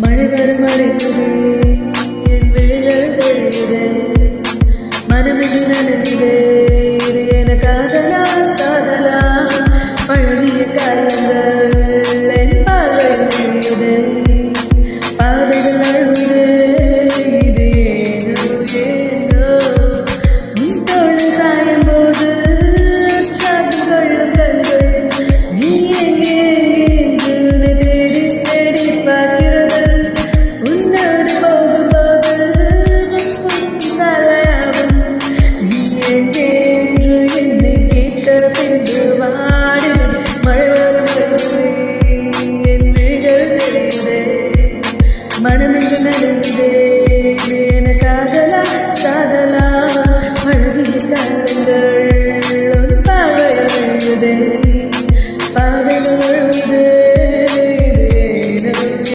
மழை வரும் மறைந்தது என் விழிகள் தெரியுது மனமின்று நனவிது இது என காதலா சாதலா பழகிய காலங்கள் என் பார்வை தெரியுது பாதைகள் அழுது இது ஏனோ ஏனோ உன் தோழல் சாயும் போது சாதி கொள்ளும் கண்கள் நீ எங்கே என்று தேடி தேடி பார்க்கிறது உன்னோடு போகும்போது தலையாகும் நீ எங்கே என்று என்னை கேட்ட பின்பு வாடி மழை வரும் என் விழிகள் தெரியுதே மனமென்று நடந்து